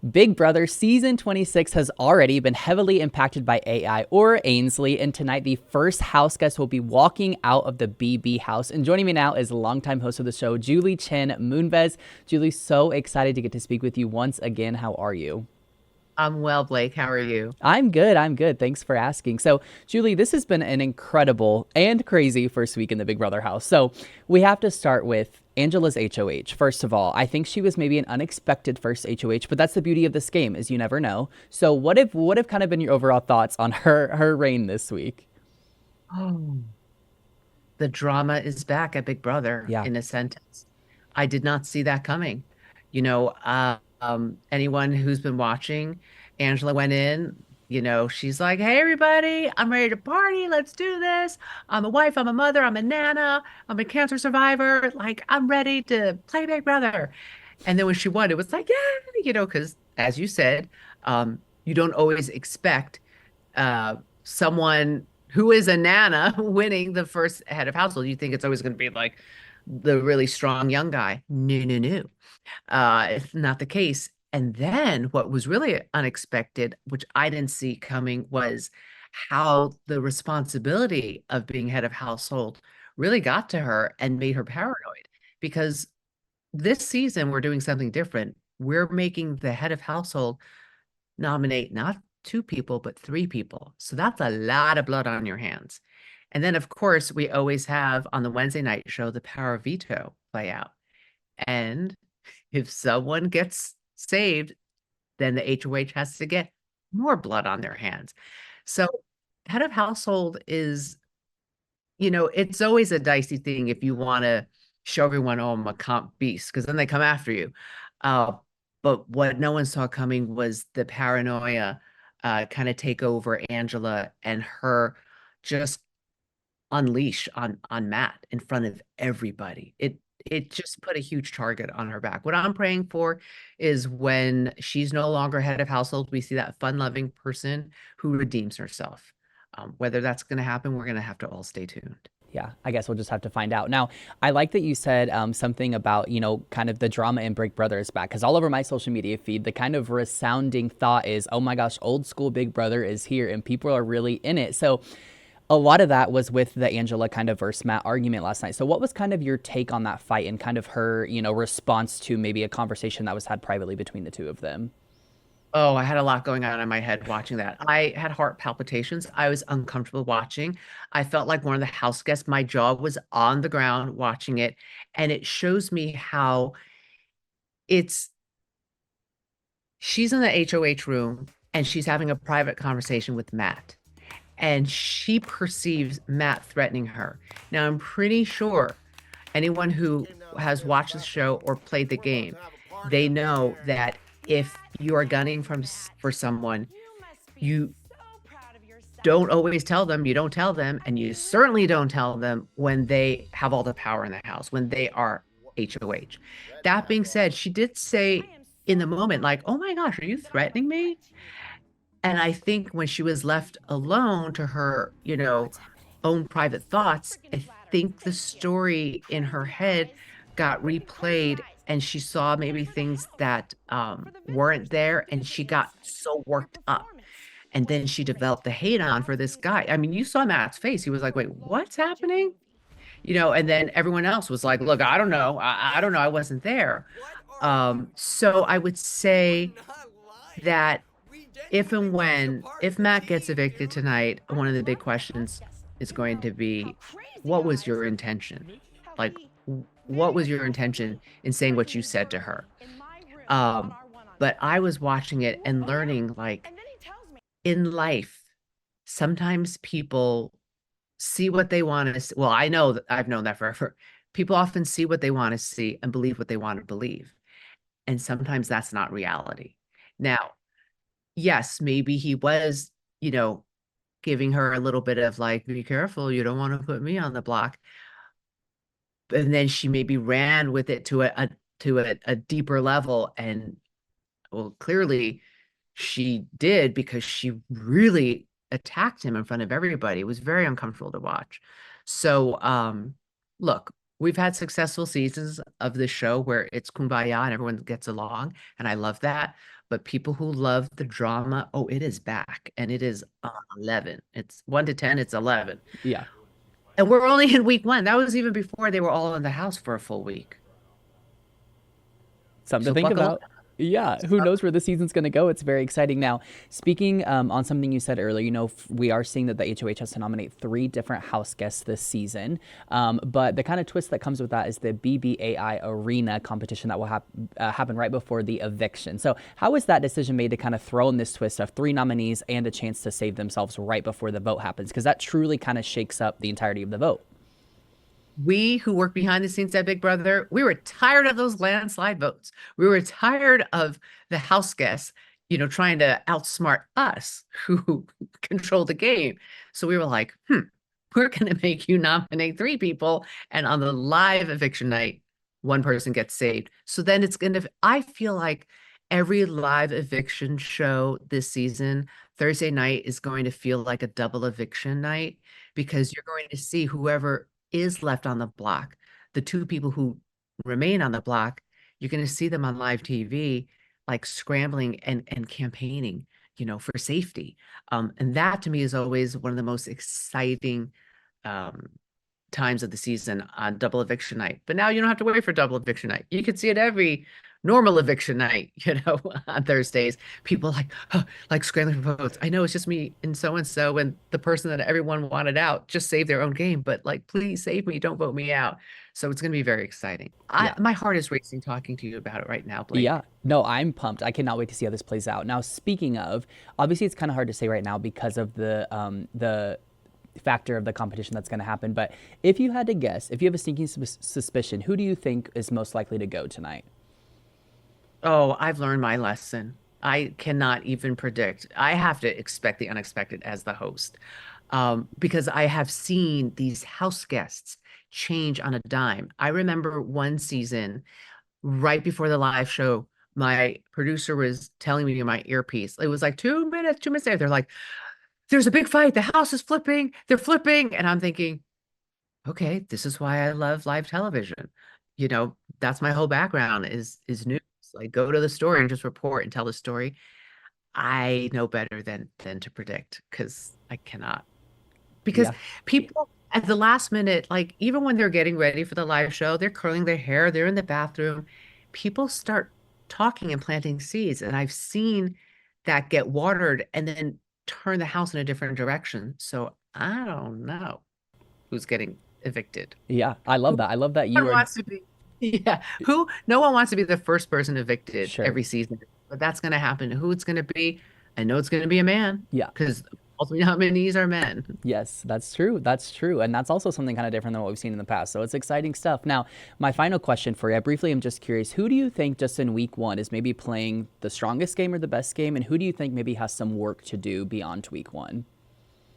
Big Brother Season 26 has already been heavily impacted by AI or Ainsley, and tonight the first house guest will be walking out of the BB house. And joining me now is longtime host of the show, Julie Chen Moonves. Julie, so excited to get to speak with you once again. How are you? I'm well, Blake. How are you? I'm good. I'm good. Thanks for asking. So, Julie, this has been an incredible and crazy first week in the Big Brother house. So, we have to start with Angela's HOH. First of all, I think she was maybe an unexpected first HOH, but that's the beauty of this game, is you never know. So, what have kind of been your overall thoughts on her reign this week? Oh, the drama is back at Big Brother Yeah. in a sentence. I did not see that coming. Anyone who's been watching, Angela went in, she's like, "Hey, everybody, I'm ready to party. Let's do this. I'm a wife, I'm a mother, I'm a nana, I'm a cancer survivor. Like, I'm ready to play Big Brother." And then when she won, it was like, yeah, because as you said, you don't always expect someone who is a nana winning the first head of household. You think it's always going to be like the really strong young guy. No, no, no. It's not the case. And then what was really unexpected, which I didn't see coming, was how the responsibility of being head of household really got to her and made her paranoid. Because this season, we're doing something different. We're making the head of household nominate not two people, but three people. So that's a lot of blood on your hands. And then, of course, we always have on the Wednesday night show the power of veto play out. And if someone gets saved, then the HOH has to get more blood on their hands. So, head of household is, it's always a dicey thing if you want to show everyone, oh, I'm a comp beast, because then they come after you. Uh, but what no one saw coming was the paranoia kind of take over Angela and her just unleash on Matt in front of everybody. It just put a huge target on her back. What I'm praying for is when she's no longer head of household, we see that fun-loving person who redeems herself. Whether that's going to happen, we're going to have to all stay tuned. Yeah, I guess we'll just have to find out. Now, I like that you said something about, kind of the drama in Big Brother is back. Because all over my social media feed, the kind of resounding thought is, oh my gosh, old school Big Brother is here and people are really in it. So a lot of that was with the Angela kind of versus Matt argument last night. So what was kind of your take on that fight and kind of her, response to maybe a conversation that was had privately between the two of them? Oh, I had a lot going on in my head watching that. I had heart palpitations. I was uncomfortable watching. I felt like one of the house guests. My jaw was on the ground watching it. And it shows me how it's she's in the HOH room and she's having a private conversation with Matt. And she perceives Matt threatening her. Now, I'm pretty sure anyone who has watched the show or played the game, they know that if you are gunning for someone, you don't always tell them, you don't tell them, and you certainly don't tell them when they have all the power in the house, when they are HOH. That being said, she did say in the moment, like, oh my gosh, are you threatening me? And I think when she was left alone to her, own private thoughts, I think the story in her head got replayed and she saw maybe things that weren't there and she got so worked up. And then she developed the hate on for this guy. I mean, you saw Matt's face. He was like, wait, what's happening? And then everyone else was like, look, I don't know. I don't know. I wasn't there. So I would say that if Matt gets evicted tonight, one of the big questions is going to be, what was your intention? Like, what was your intention in saying what you said to her? Um, but I was watching it and learning, like, in life, sometimes people see what they want to see. Well, I know that I've known that forever. People often see what they want to see and believe what they want to believe. And sometimes that's not reality. Now, yes, maybe he was, you know, giving her a little bit of like, be careful, you don't want to put me on the block. And then she maybe ran with it to a deeper level. And well, clearly she did because she really attacked him in front of everybody. It was very uncomfortable to watch. So look, we've had successful seasons of this show where it's kumbaya and everyone gets along, and I love that. but people who love the drama, oh, it is back, and it is 11. It's 1 to 10, it's 11. Yeah. And we're only in week 1. That was even before they were all in the house for a full week. Something to So think buckle up. about. Yeah, who knows where the season's going to go? It's very exciting. Now, speaking on something you said earlier, we are seeing that the HOH has to nominate 3 different house guests this season. But the kind of twist that comes with that is the BBAI Arena competition that will happen right before the eviction. So, how was that decision made to kind of throw in this twist of 3 nominees and a chance to save themselves right before the vote happens? Because that truly kind of shakes up the entirety of the vote. We who work behind the scenes at Big Brother, we were tired of those landslide votes. We were tired of the house guests, trying to outsmart us who control the game. So we were like, we're going to make you nominate 3 people. And on the live eviction night, one person gets saved. So then I feel like every live eviction show this season, Thursday night is going to feel like a double eviction night because you're going to see whoever is left on the block, the 2 people who remain on the block, you're going to see them on live TV, like scrambling and campaigning, for safety. And that to me is always one of the most exciting um, times of the season on double eviction night. But now you don't have to wait for double eviction night. You can see it every normal eviction night, on Thursdays. People like scrambling for votes. I know it's just me and so, and the person that everyone wanted out just saved their own game, but like, please save me, don't vote me out. So it's going to be very exciting. Yeah. My heart is racing talking to you about it right now, Yeah. Blake. No, I'm pumped. I cannot wait to see how this plays out. Now, speaking of, obviously, it's kind of hard to say right now because of the factor of the competition that's going to happen. But if you had to guess, if you have a sneaking suspicion, who do you think is most likely to go tonight? Oh, I've learned my lesson. I cannot even predict. I have to expect the unexpected as the host, because I have seen these house guests change on a dime. I remember one season right before the live show, my producer was telling me in my earpiece, it was like 2 minutes, 2 minutes there. They're like, there's a big fight. The house is flipping. They're flipping. And I'm thinking, okay, this is why I love live television. That's my whole background is news. Like go to the story and just report and tell the story. I know better than to predict because I cannot. Because Yeah. people at the last minute, like even when they're getting ready for the live show, they're curling their hair, they're in the bathroom. People start talking and planting seeds, and I've seen that get watered and then turn the house in a different direction. So I don't know who's getting evicted. Yeah. I love that. I love that No you one are. wants to be, yeah, no one wants to be the first person evicted Sure. every season, but that's going to happen. Who it's going to be, I know it's going to be a man Yeah. because ultimately nominees are men. Yes, that's true. That's true. And that's also something kind of different than what we've seen in the past. So it's exciting stuff. Now, my final question for you, I briefly am just curious, who do you think just in week 1 is maybe playing the strongest game or the best game? And who do you think maybe has some work to do beyond week 1?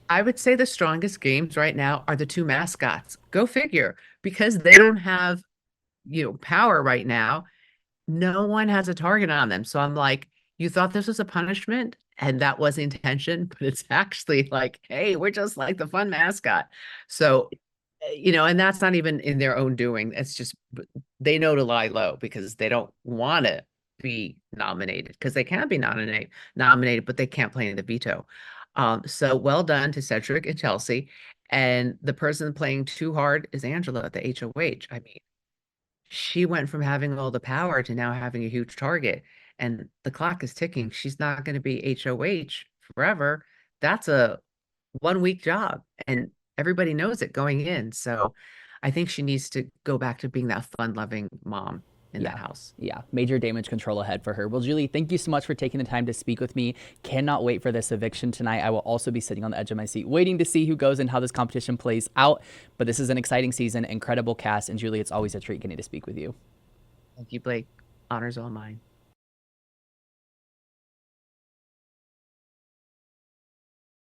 I would say the strongest games right now are the 2 mascots. Go figure, because they don't have, power right now. No one has a target on them. So I'm like, you thought this was a punishment and that was the intention, but it's actually like, hey, we're just like the fun mascot. So, and that's not even in their own doing. It's just they know to lie low because they don't want to be nominated because they can be nominated, but they can't play in the veto. So well done to Cedric and Chelsea. And the person playing too hard is Angela at the HOH. I mean, she went from having all the power to now having a huge target, and the clock is ticking. She's not going to be HOH forever. That's a 1 week job, and everybody knows it going in. So I think she needs to go back to being that fun loving mom in that Yeah. house. Yeah. Major damage control ahead for her. Well, Julie, thank you so much for taking the time to speak with me. Cannot wait for this eviction tonight. I will also be sitting on the edge of my seat waiting to see who goes and how this competition plays out. But this is an exciting season, incredible cast. And Julie, it's always a treat getting to speak with you. Thank you, Blake. Honors all mine.